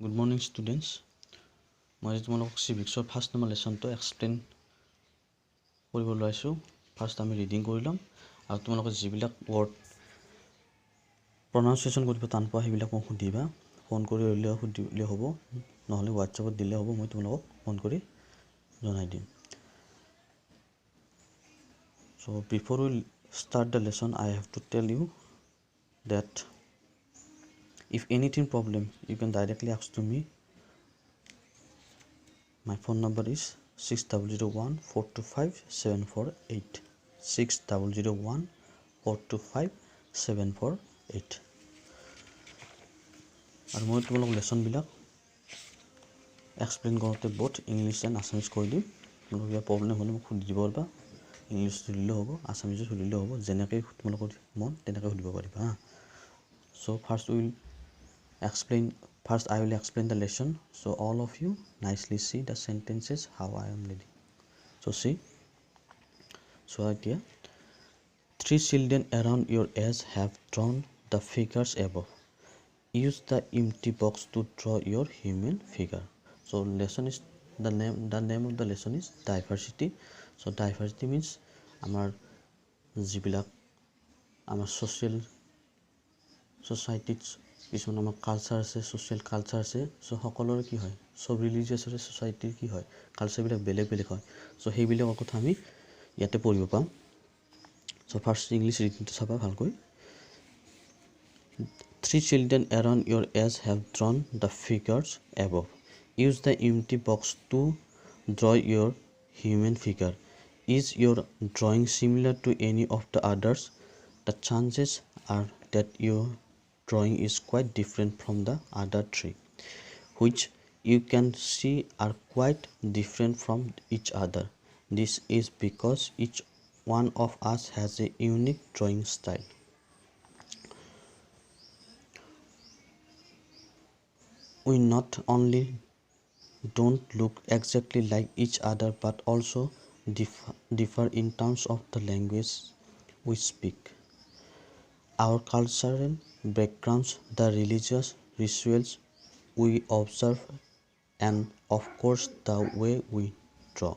Good morning, students. মই তোমালোকক civicsৰ first number লেসনটো explain কৰিব লৈছো। ফাৰ্ষ্ট আমি ৰিডিং কৰি লম আৰু তোমালোকে যিবিলাক ৱৰ্ড প্ৰনাউন্সিয়েচন কৰিব টান পোৱা সেইবিলাক মোক সুধিবা। ফোন কৰি সুধিলে হ'ব, নহলে হোৱাটছএপত দিলে হ'ব, মই তোমালোকক ফোন কৰি জনাই দিম। So before we start the lesson, I have to tell you that if anything problem, you can directly ask to me. My phone number is 6001425748. 6001425748. আৰু মই তোমালোক লেসনবিলাক এক্সপ্লেইন কৰোঁতে বহুত ইংলিছ এণ্ড আছামিজ কৰি দিম। তোমালোকৰ কিবা প্ৰব্লেম হ'লে মোক সুধি দিব পাৰিবা। ইংলিছ সুধিলেও হ'ব, আছামিজত সুধিলেও হ'ব, যেনেকৈ তোমালোকৰ মন তেনেকৈ সুধিব পাৰিবা হা। So first I will explain the lesson, so all of you nicely see the sentences how I am reading. So see, so idea, 3 children around your age have drawn the figures above. Use the empty box to draw your human figure. So lesson is the name of the lesson is diversity. So diversity means our jibilak our society কিছুমান আমাৰ culture আছে, social culture আছে। So সকলোৰে কি হয়, সব religious সোসাইটিৰ কি হয়, কালচাৰবিলাক বেলেগ বেলেগ হয়। সো সেইবিলাকৰ কথা আমি ইয়াতে পঢ়িব পাম। সো ফাৰ্ষ্ট ইংলিছ ৰিডিংটো চাবা ভালকৈ। 3 children around your age have drawn the figures above. Use the empty box to draw your human figure. Is your drawing similar to any of the others? The chances are that your drawing is quite different from the other 3, which you can see are quite different from each other. This is because each one of us has a unique drawing style. We not only don't look exactly like each other but also differ in terms of the language we speak, our cultural backgrounds, the religious rituals we observe, and of course the way we draw.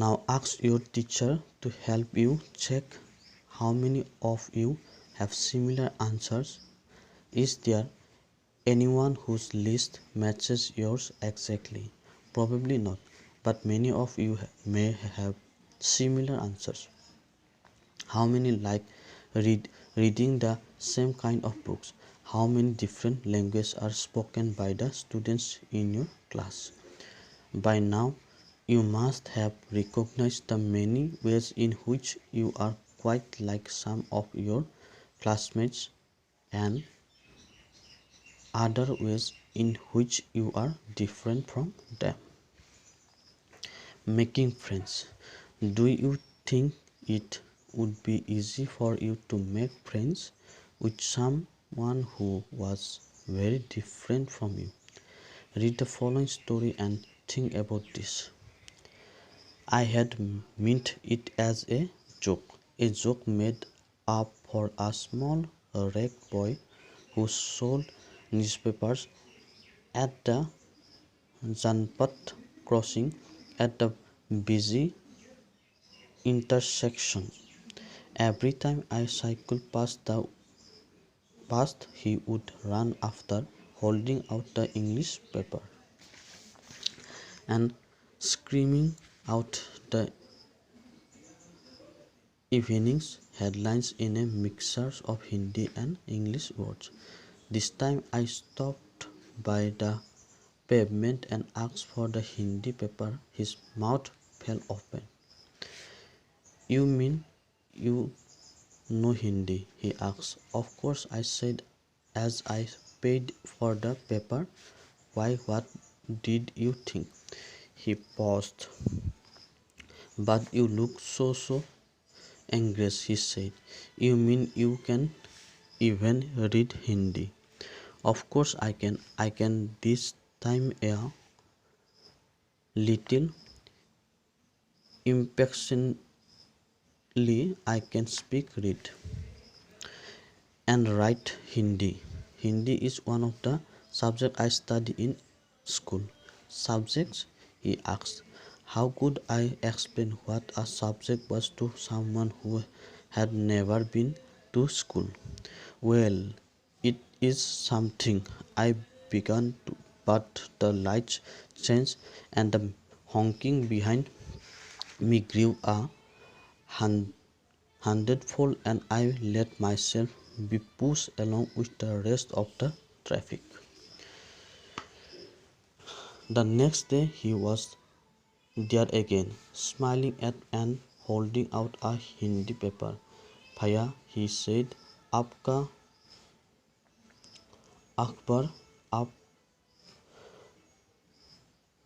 Now ask your teacher to help you check how many of you have similar answers. Is there anyone whose list matches yours exactly? Probably not, but many of you may have similar answers. How many like reading the same kind of books? How many different languages are spoken by the students in your class? By now, you must have recognized the many ways in which you are quite like some of your classmates and other ways in which you are different from them. Making friends. Do you think it would be easy for you to make friends with someone who was very different from you? Read the following story and think about this. I had meant it as a joke made up for a small rag boy who sold newspapers at the Janpat crossing at the busy intersection. Every time I cycled past, he would run after, holding out the English paper and screaming out the evening's headlines in a mixture of Hindi and English words. This time I stopped by the pavement and asked for the Hindi paper. His mouth fell open. You mean you know Hindi? He asked. Of course, I said as I paid for the paper. Why, what did you think? He paused. But you look so angry, he said. You mean you can even read Hindi? Of course I can. I can this time a little I can speak, read, and write Hindi. Hindi is one of the subjects I study in school. Subjects? He asked. How could I explain what a subject was to someone who had never been to school? Well, it is something, I began to, but the lights changed and the honking behind me grew a hundredfold, and I let myself be pushed along with the rest of the traffic. The next day he was there again, smiling at and holding out a Hindi paper. Bhaiya, he said, आपका अखबार आप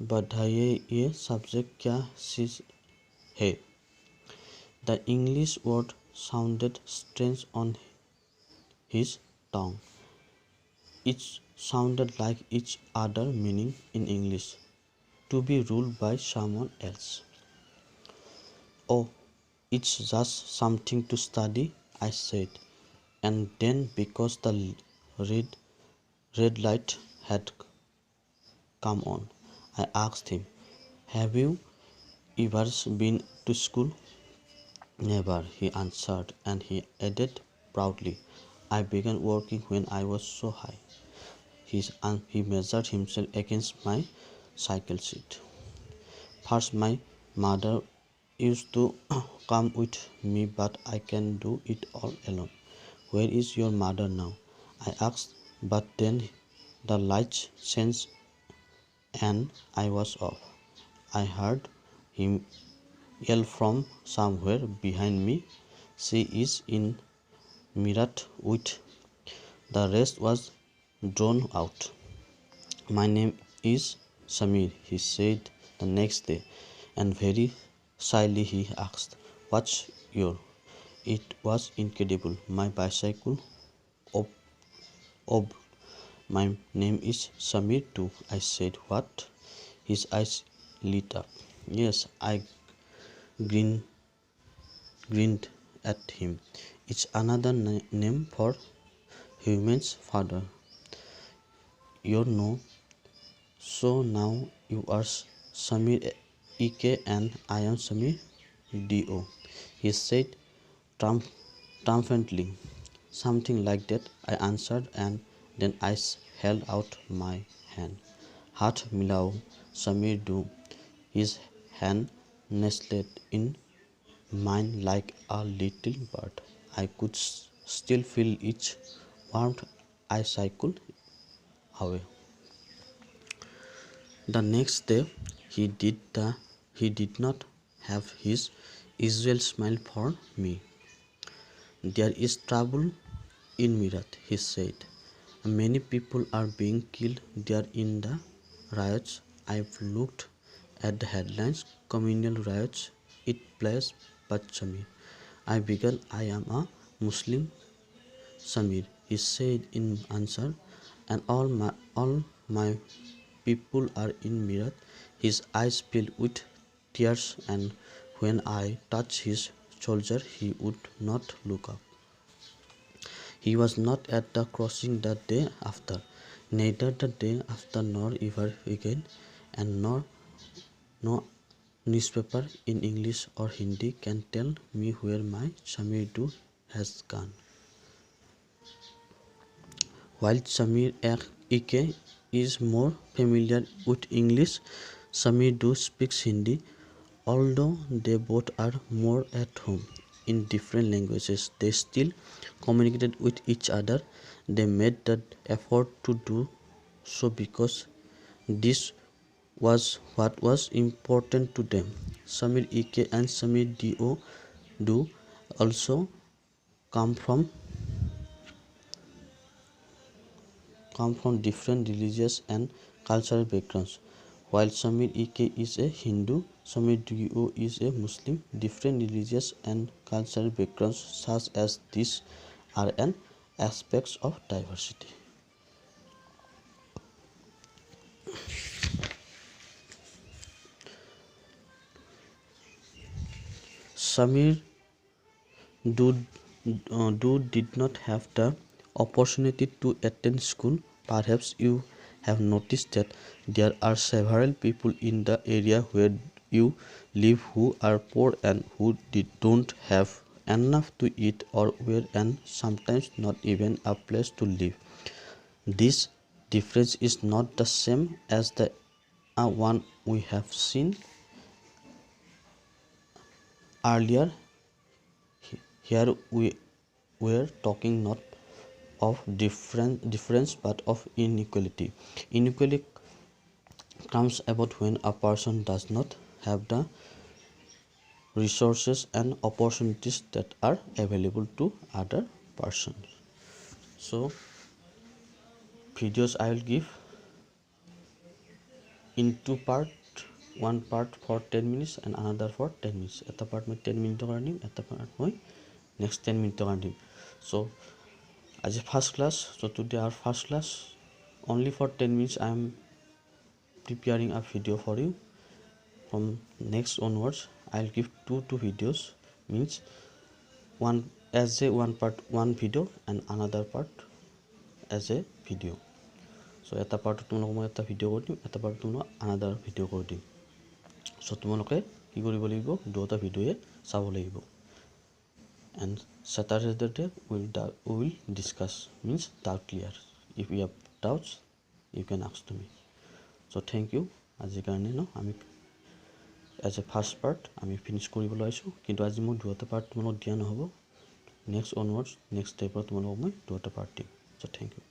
बढ़ाइए, ये subject क्या चीज है? The English word sounded strange on his tongue. It sounded like each other meaning in English, to be ruled by someone else. Oh, it's just something to study, I said. And then, because the red, red light had come on, I asked him, have you ever been to school? Never, he answered, and he added proudly, I began working when I was so high. He measured himself against my cycle seat. First, my mother used to come with me, but I can do it all alone. Where is your mother now? I asked, but then the lights changed and I was off. I heard him yell from somewhere behind me, she is in Mirat with. The rest was drawn out. My name is Samir, he said the next day, and very shyly he asked, what's your? It was incredible. My bicycle ob- ob- My name is Samir too, I said. What? His eyes lit up. Yes, I grinned, grinned at him. It's another name for human's father. You know, so now you are Samir EK and I am Samir DO. He said triumphantly. Something like that, I answered, and then I held out my hand. Hat milao, Samir do. His hand nestled in mine like a little bird. I could still feel its warmth. I cycled away. The next day he did not have his usual smile for me. There is trouble in Mirat, he said. Many people are being killed there in the riots. I've looked at the headlines, communal riots, it plays but Samir. I began, I am a Muslim, Samir, he said in answer, and all my people are in Mirat. His eyes filled with tears, and when I touched his shoulder, he would not look up. He was not at the crossing the day after, neither the day after nor ever again, and no newspaper in English or Hindi can tell me where my Samidu has gone. While Samir Ike is more familiar with English, Samidu speaks Hindi. Although they both are more at home in different languages, they still communicated with each other. They made the effort to do so because this was what was important to them. Samir Ike and Samir do also come from different religious and cultural backgrounds. While Samir Ike is a Hindu, Samir Do is a Muslim. Different religious and cultural backgrounds such as this are an aspects of diversity. Samir do did not have the opportunity to attend school, perhaps you have noticed that there are several people in the area where you live who are poor and who don't have enough to eat or wear and sometimes not even a place to live. This difference is not the same as the one we have seen earlier. Here we were talking not of difference but of inequality. Inequality comes about when a person does not have the resources and opportunities that are available to other persons. So videos I will give in two part, one part for 10 minutes and another for 10 minutes. Eta part মই 10 minute কাৰণে দিম, এটা part মই next 10 minute কাৰণে দিম. So as a first class, so today our first class, only for 10 minutes I am preparing a video for you. From next onwards I'll give two videos, means one as a one part one video and another part as a video. So এটা part তোমালোক মই এটা video কৰি দিম, এটা part তোমালোক another video কৰি দিম. So তোমালোকে কি কৰিব লাগিব, দুটা ভিডিওয়ে চাব লাগিব. And Saturday day we will discuss, means doubt clear. If you have doubts you can ask to me. So thank you. আজি কাৰণে ন আমি as a first part আমি finish কৰিবলৈ আইছো, কিন্তু আজি মই দুটা part তোমালোক দিয়া নহব. Next onwards next step তোমালোক মই দুটা part দিম. So thank you.